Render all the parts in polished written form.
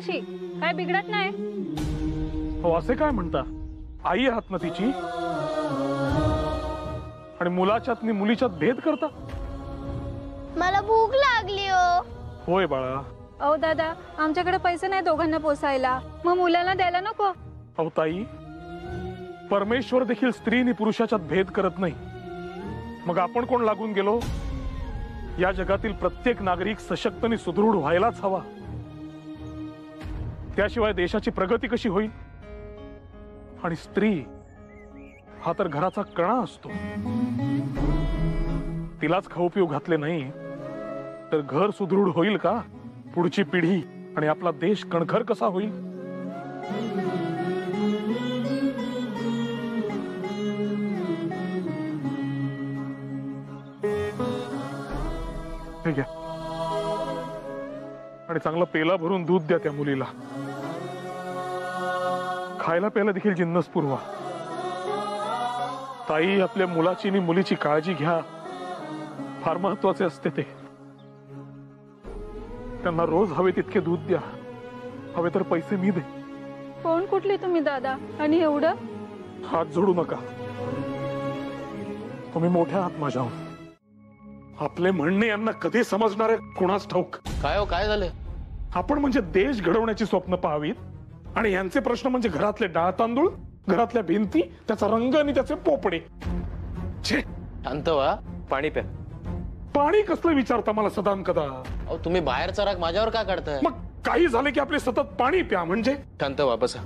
तशी, काय बिघडत नाही. हो असे काय म्हणता? आई आहात ना तिची, आणि मुलाच्यात मुलीच्यात भेद करता? मला भूक लागली हो. होय बाळा. अहो दादा, आमच्याकडे पैसे नाही दोघांना पोसायला, मग मुलांना द्यायला नको? अहो ताई, परमेश्वर देखील स्त्री आणि पुरुषाच्यात भेद करत नाही. मग आपण कोण लागून गेलो? या जगातील प्रत्येक नागरिक सशक्त आणि सुदृढ व्हायलाच हवा. त्याशिवाय देशाची प्रगती कशी होईल? आणि स्त्री हा तर घराचा कणा असतो. तिलाच खाऊ पिऊ घातले नाही तर घर सुदृढ होईल का? पुढची पिढी आणि आपला देश कणखर कसा होईल? ठीक आहे, आणि चांगला पेला भरून दूध द्या त्या मुलीला. खायला प्यायला देखील जिन्नस पुरवा. ताई, आपल्या मुलाची आणि मुलीची काळजी घ्या, फार महत्वाचे असते ते. त्यांना रोज हवे तितके दूध द्या, हवे तर पैसे मी दे. कोण कुठली तुम्ही दादा, आणि एवढं? हात जोडू नका, तुम्ही मोठ्या आहात माझ्याहून. आपले म्हणणे यांना कधी समजणार आहे कुणास ठाऊक. काय हो, काय झालं? आपण म्हणजे देश घडवण्याची स्वप्न पाहावीत, आणि यांचे प्रश्न म्हणजे घरातले डाळ तांदूळ, घरातल्या भिंती, त्याचा रंग आणि त्याचे पोपडे. छे, शांत व्हा, पाणी प्या. पाणी कसलं विचारता मला सदान कदा? अहो, तुम्ही बाहेरचा राग माझ्यावर का काढताय? मग काही झाले की आपले सतत पाणी प्या म्हणजे? शांत व्हा, बसा.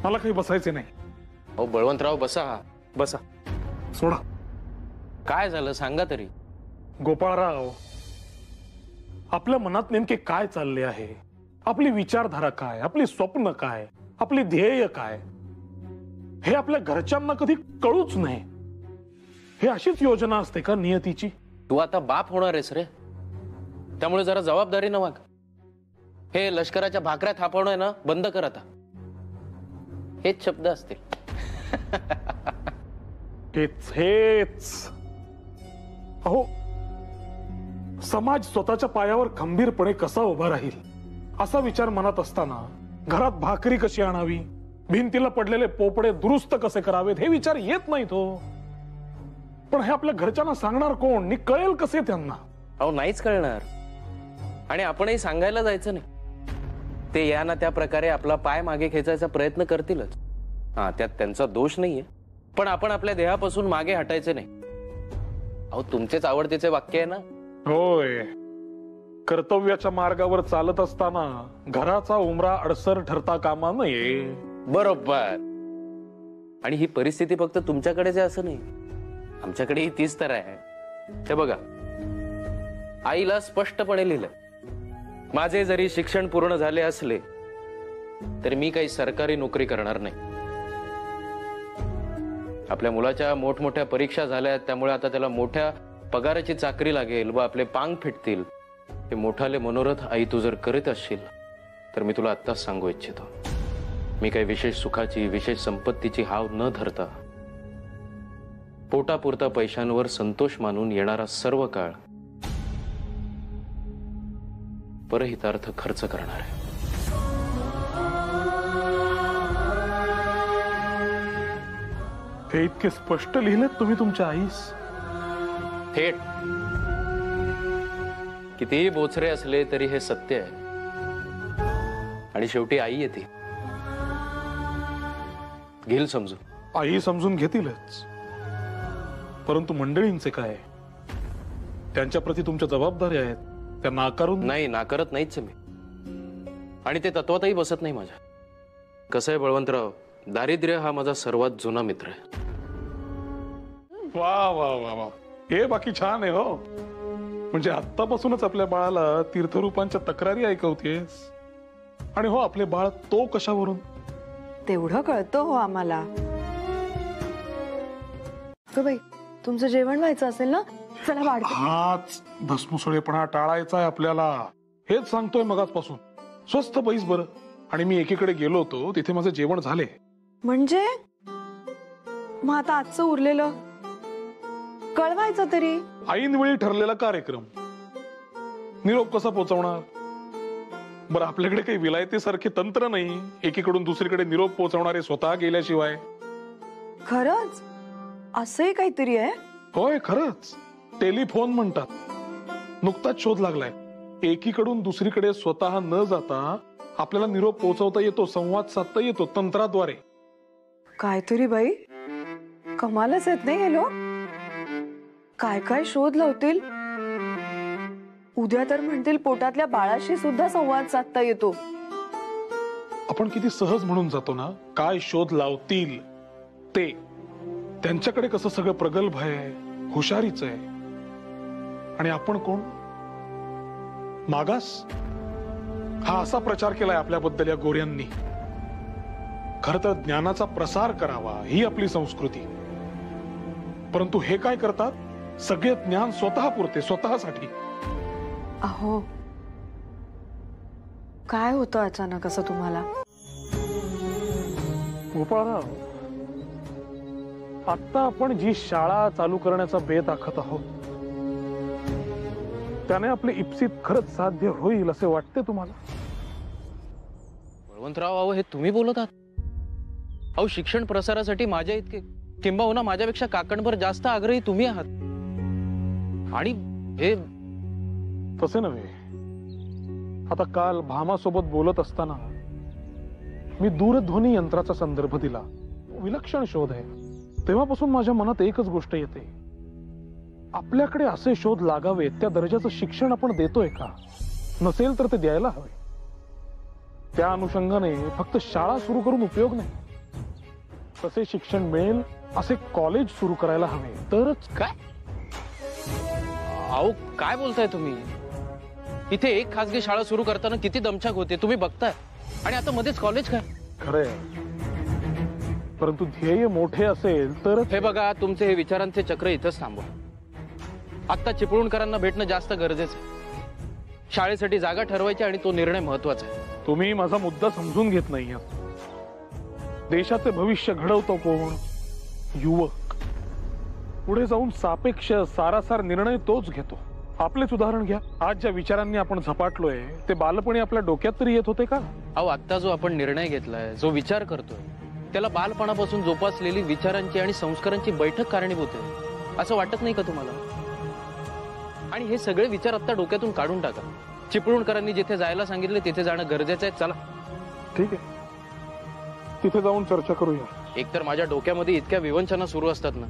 मला काही बसायचे नाही. अहो बळवंतराव, बसा. बसा. सोडा. काय झालं सांगा तरी. गोपाळराव, आपल्या मनात नेमके काय चालले आहे? आपली विचारधारा काय, आपली स्वप्न काय, आपली ध्येय काय, हे आपल्या घरच्यांना कधी कळूच नाही. हे अशीच योजना असते का नियतीची? तू आता बाप होणार आहेस रे, त्यामुळे जरा जबाबदारीनं वाग. हे लष्कराच्या भाकऱ्या थापवणं ना बंद कर आता. हेच शब्द असतील. हेच. अहो, समाज स्वतःच्या पायावर खंबीरपणे कसा उभा राहील असा विचार मनात असताना घरात भाकरी कशी आणावी, भिंतीला पडलेले पोपडे दुरुस्त कसे करावेत हे विचार येत नाहीत हो. पण हे आपल्या घरच्यांना सांगणार कोण? नि कळेल कसे त्यांना? अहो नाहीच कळणार, आणि आपणही सांगायला जायचं नाही. ते या ना त्या प्रकारे आपला पाय मागे खेचायचा प्रयत्न करतीलच. हा, त्यात त्यांचा दोष नाहीये, पण आपण आपल्या देहापासून मागे हटायचे नाही. अहो, तुमचेच आवडतीचे वाक्य आहे ना. होय, कर्तव्याच्या मार्गावर चालत असताना घराचा उमरा अडसर ठरता कामा नये. बरोबर. आणि ही परिस्थिती फक्त तुमच्याकडेच आहे असं नाही, आमच्याकडेही तीच तर आहे. हे बघा, आईला स्पष्टपणे लिहिलंय, माझे जरी शिक्षण पूर्ण झाले असले तरी मी काही सरकारी नोकरी करणार नाही. आपल्या मुलाच्या मोठमोठ्या परीक्षा झाल्या, त्यामुळे आता त्याला मोठ्या पगाराची चाकरी लागेल व आपले पांग फिटतील. हे मोठाले मनोरथ आई तू जर करीत असशील तर मी तुला आत्ताच सांगू इच्छितो, मी काही विशेष सुखाची, विशेष संपत्तीची हाव न धरता पोटापुरता पैशांवर संतोष मानून येणारा सर्व काळ परहितार्थ खर्च करणार आहे. हे इतके स्पष्ट लिहिलेत तुम्ही तुमच्या आईस? थेट. कितीही बोचरे असले तरी हे सत्य आहे, आणि शेवटी आई येते, घेईल समजून. आई समजून घेतीलच, परंतु मंडळींचे काय? त्यांच्या प्रती तुमच्या जबाबदारी आहेत, त्यांना आकारून नाही. नाकारत नाहीच मी, आणि ते तत्वातही बसत नाही माझ्या. कसं आहे बळवंतराव, दारिद्र्य हा माझा सर्वात जुना मित्र आहे. वा वा वा वा, हे बाकी छान आहे हो. म्हणजे आत्तापासूनच आपल्या बाळाला तीर्थरूपांच्या तक्रारी ऐकवतेस. आणि हो, आपले बाळ तो कशावरून? तेवढं कळतं हो आम्हाला. बाई, तुमचं जेवण व्हायचं असेल ना, चला वाढतो. हाच धसमुसळेपणा टाळायचा आहे आपल्याला, हेच सांगतोय मगाचपासून. स्वस्त बैस बरं. आणि मी एकीकडे गेलो होतो, तिथे माझं जेवण झाले. म्हणजे मग आता आजचं उरलेलं कळवायचं तरी. ऐनवेळी ठरलेला कार्यक्रम, निरोप कसा पोचवणार? बरं, आपल्याकडे काही विलायतेसारखे तंत्र नाही, एकीकडून दुसरीकडे निरोप पोहोचवणारे स्वतः गेल्याशिवाय. खरंच असंही काहीतरी आहे? होय, खरंच. टेलिफोन म्हणतात. नुकताच शोध लागलाय. एकीकडून दुसरीकडे स्वतः न जाता आपल्याला निरोप पोहोचवता येतो, संवाद साधता येतो तंत्राद्वारे. काहीतरी बाई, कमालच आहेत नाही हे लोक. काय काय शोध लावतील. उद्या तर म्हणतील पोटातल्या बाळाशी सुद्धा संवाद साधता येतो. आपण किती सहज म्हणून जातो ना, काय शोध लावतील ते. त्यांच्याकडे कसं सगळं प्रगल्भ आहे, हुशारीच आहे. आणि आपण कोण? मागास. हा असा प्रचार केलाय आपल्याबद्दल या गोऱ्यांनी. खर तर ज्ञानाचा प्रसार करावा ही आपली संस्कृती. परंतु हे काय करतात, सगळे ज्ञान स्वतः पुरते, स्वतःसाठी. अहो, काय होतं अचानक असं तुम्हाला? गोपाळराव, आता आपण जी शाळा चालू करण्याचा बेत आखत आहोत, त्याने आपले इप्सित खरंच साध्य होईल असे वाटते तुम्हाला? बळवंतराव, अहो हे तुम्ही बोलत आहात? अहो, शिक्षण प्रसारासाठी माझ्या इतके किंबहुना माझ्यापेक्षा काकणभर जास्त आग्रही तुम्ही आहात. आणि हे तसे नव्हे. आता काल भामासोबत बोलत असताना मी दूरध्वनी यंत्राचा संदर्भ दिला. विलक्षण शोध आहे. तेव्हापासून माझ्या मनात एकच गोष्ट येते, आपल्याकडे असे शोध लागावेत त्या दर्जाचं शिक्षण आपण देतोय का? नसेल तर ते द्यायला हवे. त्या अनुषंगाने फक्त शाळा सुरू करून उपयोग नाही, तसे शिक्षण मिळेल असे कॉलेज सुरू करायला हवे, तरच. काय? अहो, काय बोलताय तुम्ही? इथे एक खासगी शाळा सुरू करताना किती दमछाक होते तुम्ही बघताय, आणि आता मध्येच कॉलेज काय? खरंय, परंतु ध्येय मोठे असेल तर. हे बघा, तुमचे हे विचारांचे चक्र इथंच थांबवा. आता चिपळूणकरांना भेटणं जास्त गरजेचं आहे. शाळेसाठी जागा ठरवायची आणि तो निर्णय महत्वाचा आहे. तुम्ही माझा मुद्दा समजून घेत नाही. देशाचे भविष्य घडवतो कोण? युवक. पुढे जाऊन सापेक्ष सारासार निर्णय तोच घेतो. आपलेच उदाहरण घ्या. आज ज्या विचारांनी आपण झपाटलोय ते बालपणी आपल्या डोक्यात तरी येत होते का? अहो, आता जो आपण निर्णय घेतलाय, जो विचार करतोय, त्याला बालपणापासून जोपासलेली विचारांची आणि संस्कारांची बैठक कारणीभूत आहे, असं वाटत नाही का तुम्हाला? आणि हे सगळे विचार आता डोक्यातून काढून टाका. चिपळूणकरांनी जिथे जायला सांगितले तिथे जाणं गरजेचं आहे. चला. ठीक आहे, तिथे जाऊन चर्चा करूया. एकतर माझ्या डोक्यामध्ये इतक्या विवंचना सुरू असतात ना,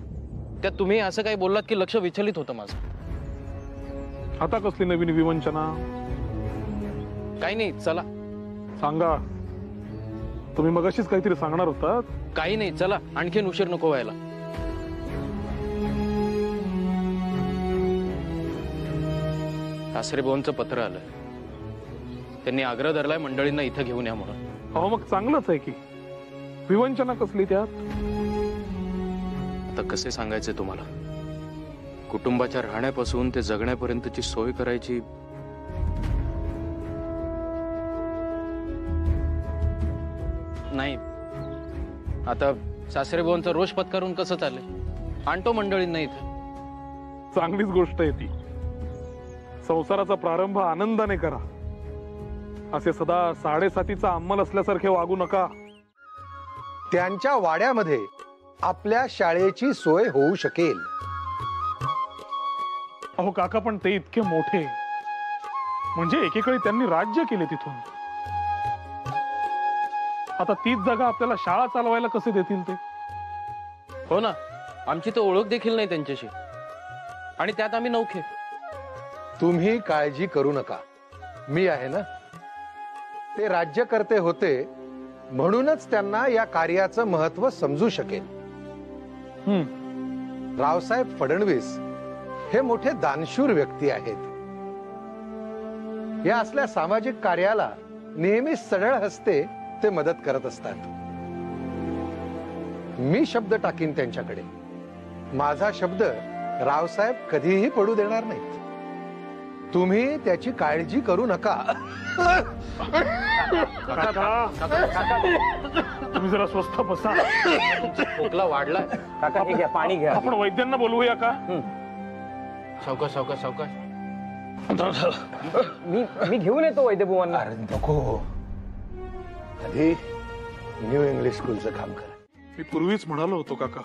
त्यात तुम्ही असं काही बोललात की लक्ष विचलित होतं माझं. आता कसली नवीन विवंचना? काही नाही, चला. सांगा. तुम्ही मगाशीच काहीतरी सांगणार होता. काही नाही, चला. आणखीन उशीर नको व्हायला. सासरे भाऊंचं पत्र आलं. त्यांनी आग्रह धरलाय मंडळींना इथं घेऊन या म्हणून. अहो, मग चांगलंच आहे की. विवंचना कसली त्यात? आता कसे सांगायचे तुम्हाला? कुटुंबाच्या राहण्यापासून ते जगण्यापर्यंतची सोय करायची. नाही, आता सासरे भाऊंचा रोष पत्करून कसं चाललंय? आणतो मंडळींना इथं. चांगलीच गोष्ट आहे ती. संसाराचा प्रारंभ आनंदाने करा. असे सदा साडेसातीचा अंमल असल्यासारखे वागू नका. त्यांच्या वाड्यामध्ये आपल्या शाळेची सोय होऊ शकेल. अहो काका, पण ते इतके मोठे, म्हणजे एकेकाळी त्यांनी राज्य केले तिथून. आता तीच जागा आपल्याला शाळा चालवायला कसे देतील ते? हो ना, आमची तर ओळख देखील नाही त्यांच्याशी, आणि त्यात आम्ही नौखे. तुम्ही काळजी करू नका, मी आहे ना. ते राज्यकर्ते होते म्हणूनच त्यांना या कार्याचं महत्व समजू शकेल. रावसाहेब फडणवीस हे मोठे दानशूर व्यक्ती आहेत. या असल्या सामाजिक कार्याला नेहमी सरळ हस्ते ते मदत करत असतात. मी शब्द टाकीन त्यांच्याकडे. माझा शब्द रावसाहेब कधीही पडू देणार नाहीत. तुम्ही त्याची काळजी करू नका. तुम्ही जरा स्वस्थ बसा. खोकला वाढलाय. काका हे घ्या, पाणी घ्या. आपण वैद्यांना बोलवूया का? सावकाश सावकाश सावकाश. मी घेऊन येतो वैद्यभुवनला. अरे नको, आधी न्यू इंग्लिश स्कूलचं काम कर. मी पूर्वीच म्हणालो होतो काका,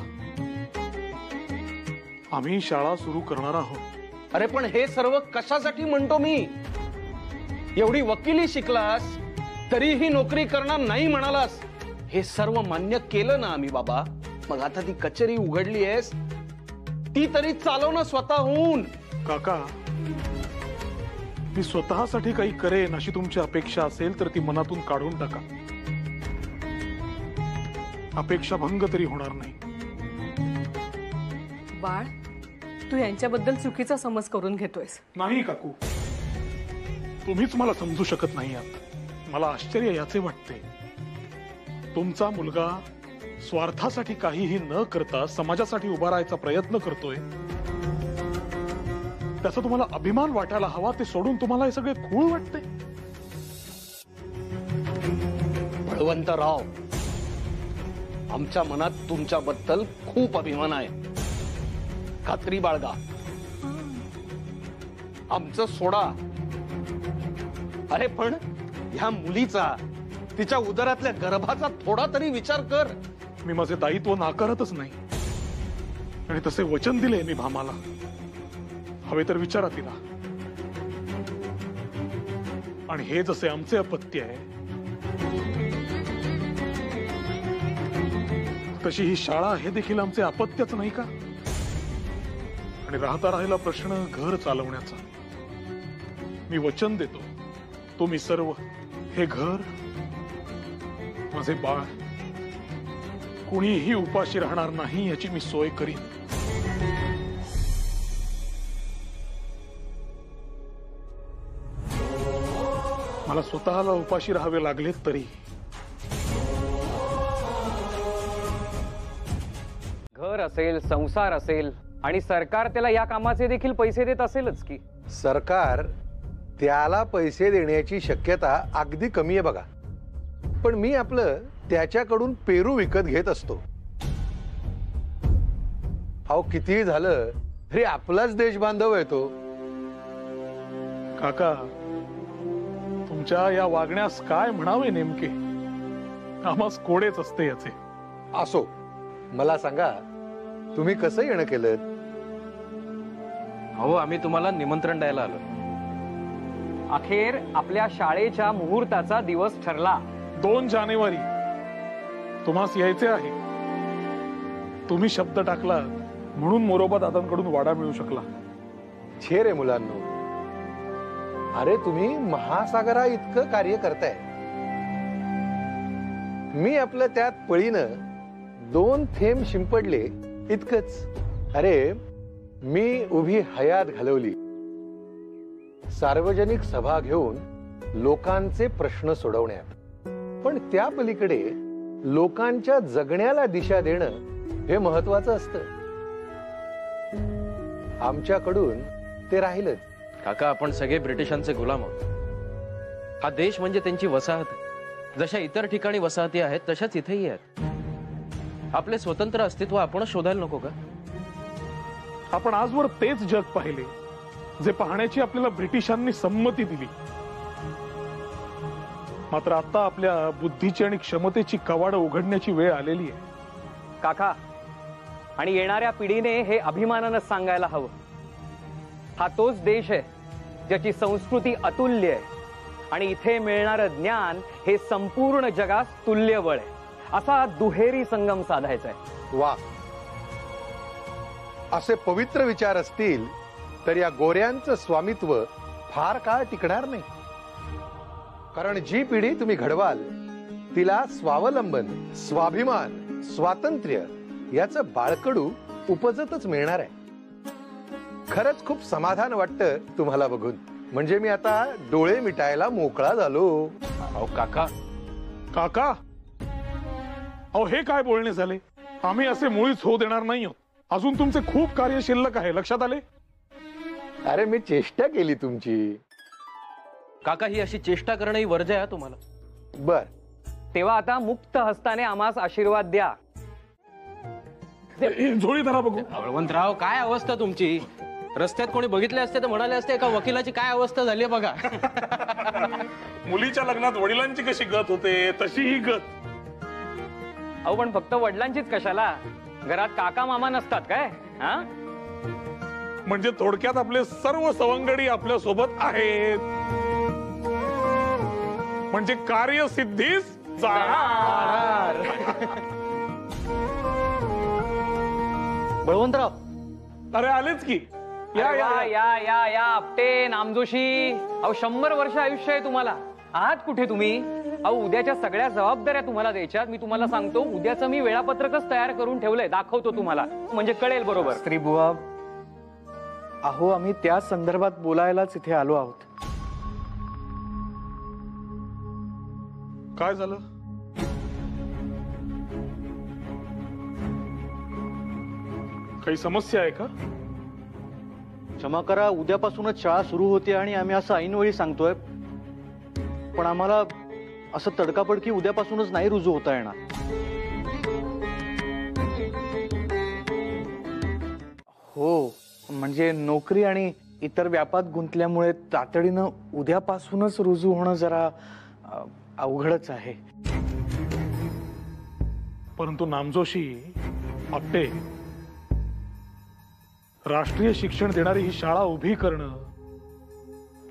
आम्ही शाळा सुरू करणार आहोत. अरे पण हे सर्व कशासाठी म्हणतो मी? एवढी वकिली शिकलास तरीही नोकरी करणार नाही म्हणालास, हे सर्व मान्य केलं ना आम्ही बाबा. मग आता ती कचेरी उघडली आहेस, ती तरी चालव ना स्वतःहून. काका, मी स्वतःसाठी काही करेन अशी तुमची अपेक्षा असेल तर ती मनातून काढून टाका. अपेक्षा भंग तरी होणार नाही. बाळ, तू यांच्याबद्दल चुकीचा समज करून घेतोयस. नाही काकू, तुम्हीच मला समजू शकत नाही आहात. मला आश्चर्य याचे वाटते, तुमचा मुलगा स्वार्थासाठी काहीही न करता समाजासाठी उभा राहायचा प्रयत्न करतोय. त्याचा तुम्हाला अभिमान वाटायला हवा, ते सोडून तुम्हाला हे सगळे खूळ वाटते. बळवंतराव, आमच्या मनात तुमच्याबद्दल खूप अभिमान आहे. खात्री बाळगा. आमचं सोडा. अरे पण ह्या मुलीचा, तिच्या उदरातल्या गर्भाचा थोडा तरी विचार कर. मी माझे दायित्व नाकारतच नाही, आणि तसे वचन दिले मी भामाला. हवे तर विचारा तिला. आणि हे जसे आमचे अपत्य आहे, तशी ही शाळा हे देखील आमचे अपत्यच नाही का? आणि राहता राहिला प्रश्न घर चालवण्याचा. मी वचन देतो, तुम्ही सर्व, हे घर, माझे बाळ, कुणीही उपाशी राहणार नाही याची मी सोय करीन. मला स्वतःला उपाशी राहावे लागले तरी. घर असेल, संसार असेल, आणि सरकार त्याला या कामाचे देखील पैसे देत असेलच की. सरकार त्याला पैसे देण्याची शक्यता अगदी कमी आहे बघा. पण मी आपलं त्याच्याकडून पेरू विकत घेत असतो. अहो, कितीही झालं तरी आपलाच देश बांधव आहे तो. काका, तुमच्या या वागण्यास काय म्हणावे नेमके? आम्हास कोडेच असते याचे. असो, मला सांगा, तुम्ही कसं येणं केलं? अहो, आम्ही तुम्हाला निमंत्रण द्यायला आलो. अखेर आपल्या शाळेच्या मुहूर्ताचा दिवस ठरला. 2 जानेवारी तुम्हास यायचे आहे. तुम्ही शब्द टाकला म्हणून मोरोबा दादांकडून वाडा मिळू शकला. छे रे मुलांनो, अरे तुम्ही महासागरा इतकं कार्य करताय. मी आपलं त्यात पळीनं 2 थेंब शिंपडले इतकंच. अरे मी उभी हयात घालवली सार्वजनिक सभा घेऊन लोकांचे प्रश्न सोडवण्यात. पण त्या पलीकडे लोकांच्या जगण्याला दिशा देणं हे महत्वाचं असतं. आमच्याकडून ते राहिलंच. काका, आपण सगळे ब्रिटिशांचे गुलाम आहोत. हा देश म्हणजे त्यांची वसाहत. जशा इतर ठिकाणी वसाहती आहेत तशाच इथेही आहेत. आपले स्वतंत्र अस्तित्व आपण शोधायला नको का? आपण आजवर तेच जग पाहिले जे पाहण्याची आपल्याला ब्रिटिशांनी संमती दिली. मात्र आता आपल्या बुद्धीची आणि क्षमतेची कवाडं उघडण्याची वेळ आलेली आहे. काका, आणि येणाऱ्या पिढीने हे अभिमानानं सांगायला हवं, हा तोच देश आहे ज्याची संस्कृती अतुल्य आहे आणि इथे मिळणारं ज्ञान हे संपूर्ण जगास तुल्यबळ आहे. असा दुहेरी संगम साधायचा आहे. वा, असे पवित्र विचार असतील तर या गोऱ्यांचं स्वामित्व फार काळ टिकणार नाही. कारण जी पिढी तुम्ही घडवाल तिला स्वावलंबन, स्वाभिमान, स्वातंत्र्य याचं बाळकडू उपजतच मिळणार आहे. खरंच खूप समाधान वाटतं तुम्हाला बघून. म्हणजे मी आता डोळे मिटायला मोकळा झालो. अहो काका, काका, अहो हे काय बोलणे झाले? आम्ही असे मुळीच होऊ देणार नाही आहोत. अजून तुमचे खूप कार्य शिल्लक आहे, लक्षात आले? अरे मी चेष्टा केली तुमची. काका, ही अशी चेष्टा करणं ही वर्ज आहे तुम्हाला. बर, तेव्हा आता मुक्त हस्ताने आम्हास आशीर्वाद द्या. झोळी धरा बघू. बळवंतराव, काय अवस्था तुमची? रस्त्यात कोणी बघितले असते तर म्हणाले असते एका वकिलाची काय अवस्था झाली आहे बघा. मुलीच्या लग्नात वडिलांची कशी गत होते तशी ही गत. अहो पण फक्त वडिलांचीच कशाला, घरात काका मामा नसतात काय? हा, म्हणजे थोडक्यात आपले सर्व सवंगडी आपल्या सोबत आहेत. म्हणजे कार्यसिद्धीस जाणार. बळवंतराव. अरे आलेच की. या अरे या वा, या. या या या आपटे नामजोशी. अहो 100 वर्ष आयुष्य आहे तुम्हाला. आहात कुठे तुम्ही? अहो उद्याच्या सगळ्या जबाबदाऱ्या तुम्हाला द्यायच्यात. मी तुम्हाला सांगतो, उद्याचं मी वेळापत्रकच तयार करून ठेवलंय, दाखवतो तुम्हाला, म्हणजे कळेल बरोबर. स्त्री बुवा, अहो आम्ही त्या संदर्भात बोलायलाच इथे आलो आहोत. काय झालं? काही समस्या आहे का? क्षमा करा, उद्यापासूनच शाळा सुरू होते आणि आम्ही असं ऐनवेळी सांगतोय, पण आम्हाला असं तडकाफडकी उद्यापासूनच नाही रुजू होता येणार. हो, म्हणजे नोकरी आणि इतर व्यापात गुंतल्यामुळे तातडीनं उद्यापासूनच रुजू होणं जरा अवघडच आहे. परंतु नामजोशी, आपटे, राष्ट्रीय शिक्षण देणारी ही शाळा उभी करणं,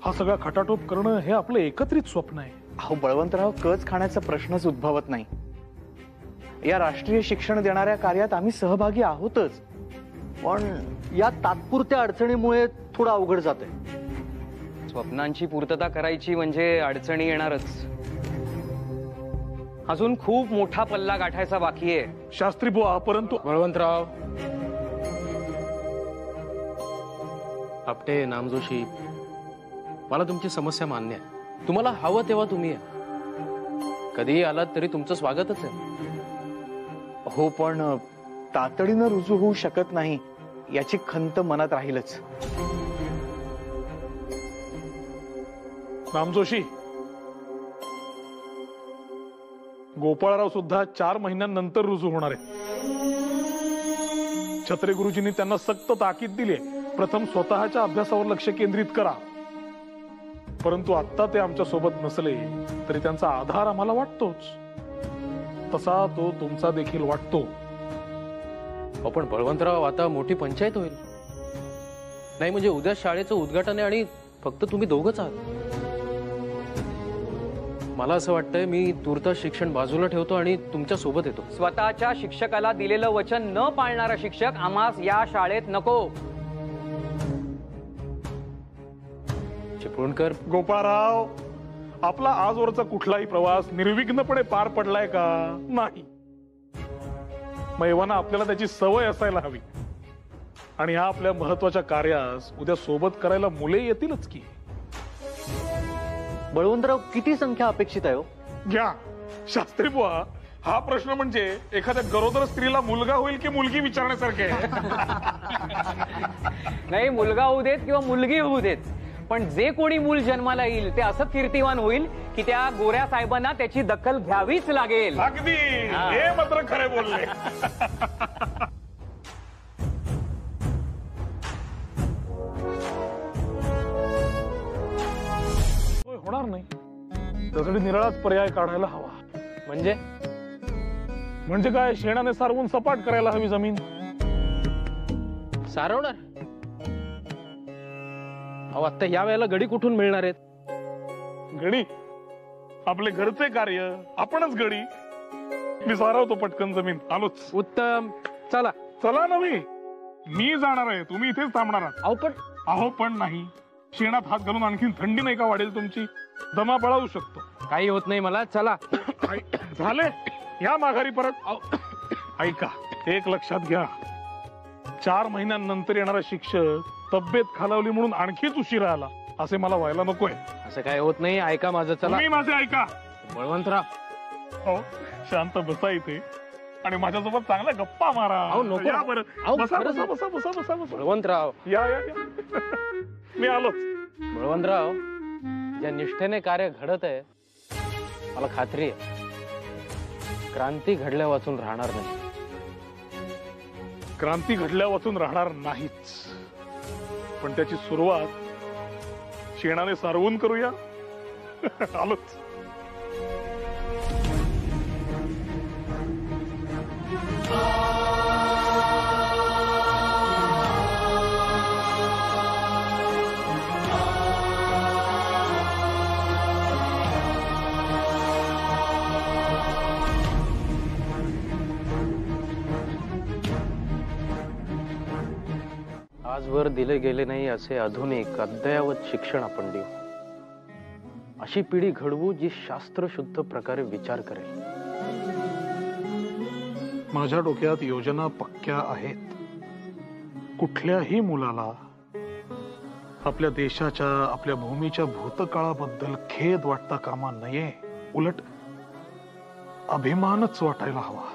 हा सगळा खटाटोप करणं हे आपलं एकत्रित स्वप्न आहे. अहो बळवंतराव, कच खाण्याचा प्रश्नच उद्भवत नाही. या राष्ट्रीय शिक्षण देणाऱ्या कार्यात आम्ही सहभागी आहोतच, पण या तात्पुरत्या अडचणीमुळे थोडं अवघड जातंय. स्वप्नांची पूर्तता करायची म्हणजे अडचणी येणारच. अजून खूप मोठा पल्ला गाठायचा बाकी आहे. शास्त्री बुवा, परंतु बळवंतराव, आपटे, नामजोशी, मला तुमची समस्या मान्य आहे. तुम्हाला हवं तेव्हा तुम्ही या. कधीही आलात तरी तुमचं स्वागतच आहे. हो, पण तातडीनं रुजू होऊ शकत नाही याची खंत मनात राहीलच. नामजोशी, गोपाळराव सुद्धा 4 महिन्यांनंतर रुजू होणार आहे. छत्रे गुरुजींनी त्यांना सक्त ताकीद दिली आहे, प्रथम स्वतःच्या अभ्यासावर लक्ष केंद्रित करा. परंतु आता ते आमच्या सोबत नसले तरी त्यांचा आधार आम्हाला वाटतोच, तसा तो तुमचा देखील वाटतो. पण बळवंतराव, आता मोठी पंचायत होईल. नाही म्हणजे उद्या शाळेचं उद्घाटन आहे आणि फक्त तुम्ही दोघंच आहात. मला असं वाटतंय मी तूर्त शिक्षण बाजूला ठेवतो आणि तुमच्या सोबत येतो. स्वतःच्या शिक्षकाला दिलेलं वचन न पाळणारा शिक्षक आम्हास या शाळेत नको. चिपळूणकर. गोपाळराव, आपला आजवरचा कुठलाही प्रवास निर्विघ्नपणे पार पडलाय का? नाही. मैवाना आपल्याला त्याची सवय असायला हवी. आणि ह्या आपल्या महत्वाच्या कार्यास उद्या सोबत करायला मुले येतीलच की. बळवंतराव, किती संख्या अपेक्षित आहे? घ्या शास्त्री बुवा, हा प्रश्न म्हणजे एखाद्या गरोदर स्त्रीला मुलगा होईल की मुलगी विचारण्यासारखे आहे. नाही, मुलगा होऊ देत किंवा मुलगी होऊ देत, पण जे कोणी मूल जन्माला येईल ते असं कीर्तिवान होईल की त्या गोऱ्या साहेबांना त्याची दखल घ्यावीच लागेल. अगदी, हे मात्र खरे बोलले. होणार नाही, त्यासाठी निराळाच पर्याय काढायला हवा. म्हणजे काय, शेणाने सारवून सपाट करायला हवी जमीन. सारवणार? अहो आता या वेळेला गडी कुठून मिळणार आहेत? गडी आपले घरचे कार्य, आपणच गडी. मी सारवतो पटकन जमीन, आलोच. उत्तम, चला. चला नव्हे, मी जाणार आहे, तुम्ही इथेच थांबणार आहात. अहो पण नाही, शेणात हात घालून आणखीन थंडी नाही का वाढेल तुमची? दमा बळावू शकतो. काही होत नाही मला, चला. झाले, या माघारी परत. ऐका, एक लक्षात घ्या, 4 महिन्यांनंतर येणारा शिक्षक तब्येत खालावली म्हणून आणखीच उशिरा आला असे मला व्हायला नकोय. असं काय होत नाही, ऐका माझं, चला. तुम्ही माझे ऐका. बळवंतराव, हो, शांत बसा इथे आणि माझ्यासोबत चांगल्या गप्पा मारा. अहो नको. या बरं. अहो, बसा खरंच. बसा बसा बसा बसा बसा. बळवंतराव, या या या. मी आलोच. बळवंतराव, ज्या निष्ठेने कार्य घडत आहे मला खात्री आहे क्रांती घडल्या वाचून राहणार नाही. क्रांती घडल्या वाचून राहणार नाहीच. पण त्याची सुरुवात शेणाने सारवून करूया. आलोच. आजवर दिले गेले नाही असे आधुनिक अद्ययावत शिक्षण आपण देऊ. अशी पिढी घडवू जी शास्त्रशुद्ध प्रकारे विचार करेल. माझ्या डोक्यात योजना पक्क्या आहेत. कुठल्याही मुलाला आपल्या देशाच्या आपल्या भूमीच्या भूतकाळाबद्दल खेद वाटता कामा नये. उलट अभिमानच वाटायला हवा.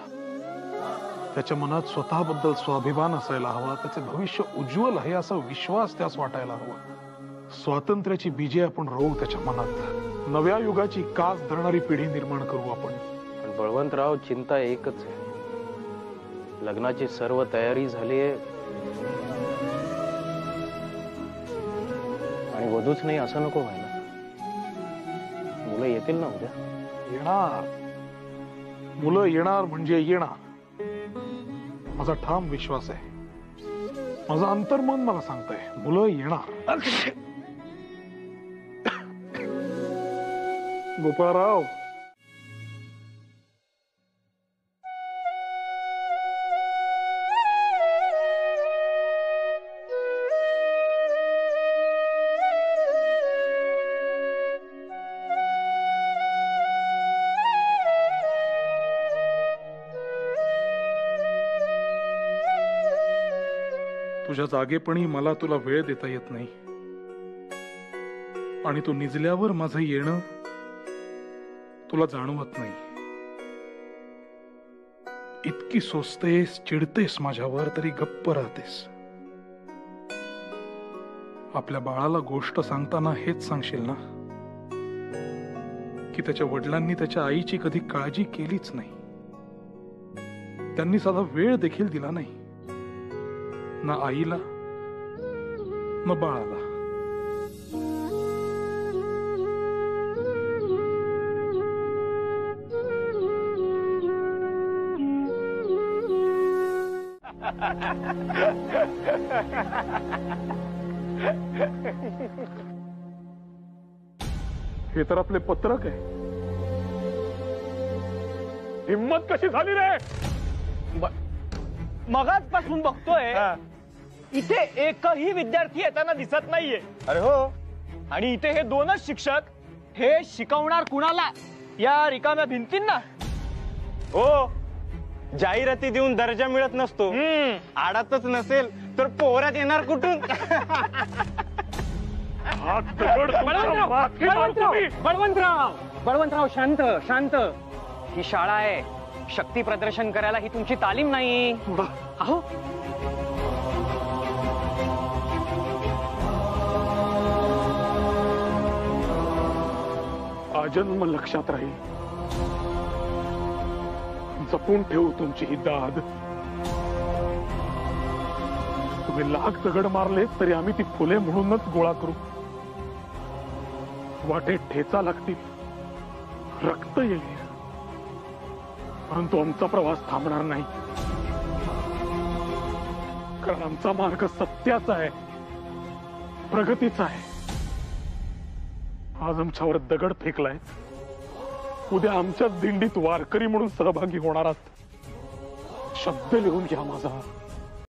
त्याच्या मनात स्वतःबद्दल स्वाभिमान असायला हवा. त्याचे भविष्य उज्ज्वल आहे असा विश्वास त्यास वाटायला हवा. स्वातंत्र्याची बीजे आपण रोवू त्याच्या मनात. नव्या युगाची कास धरणारी पिढी निर्माण करू आपण. पण बळवंतराव, चिंता एकच आहे. लग्नाची सर्व तयारी झाली आहे आणि वधूच नाही असं नको व्हायला. मुलं येतील ना उद्या? येणार. मुलं येणार म्हणजे येणार. माझा ठाम विश्वास आहे. माझं अंतर्मन मला सांगतंय मुलं येणार. गोपाळराव, तुझ्या जागेपणी मला तुला वेळ देता येत नाही आणि तू निजल्यावर माझं येणं तुला जाणवत नाही. इतकी सोचतेस, चिडतेस माझ्यावर, तरी गप्प राहतेस. आपल्या बाळाला गोष्ट सांगताना हेच सांगशील ना की त्याच्या वडिलांनी त्याच्या आईची कधी काळजी केलीच नाही. त्यांनी साधा वेळ देखील दिला नाही, ना आईला ना बाळाला. हे तर आपले पत्रक आहे. हिम्मत कशी झाली रे? मगाचपासून बघतोय इथे एकही विद्यार्थी येताना दिसत नाहीये. अरे हो, आणि इथे हे दोनच शिक्षक. हे शिकवणार कुणाला? या रिकाम्या भिंतींना. हो, जाहिराती देऊन दर्जा मिळत नसतो. आडातच नसेल तर पोरात येणार कुठून? बळवंतराव, शांत शांत. ही शाळा आहे. शक्ती प्रदर्शन करायला ही तुमची तालीम नाही. अहो, आजन्म लक्षात राहील. जपून ठेवू तुमची ही दाद. तुम्ही लाख दगड मारले तरी आम्ही ती फुले म्हणूनच गोळा करू. वाटेत ठेचा लागतील, रक्त येईल, परंतु आमचा प्रवास थांबणार नाही. कारण आमचा मार्ग सत्याचा आहे, प्रगतीचा आहे. आज आमच्यावर दगड फेकलाय, उद्या आमच्याच दिंडीत वारकरी म्हणून सहभागी होणार आहात. शब्द लिहून घ्या माझा.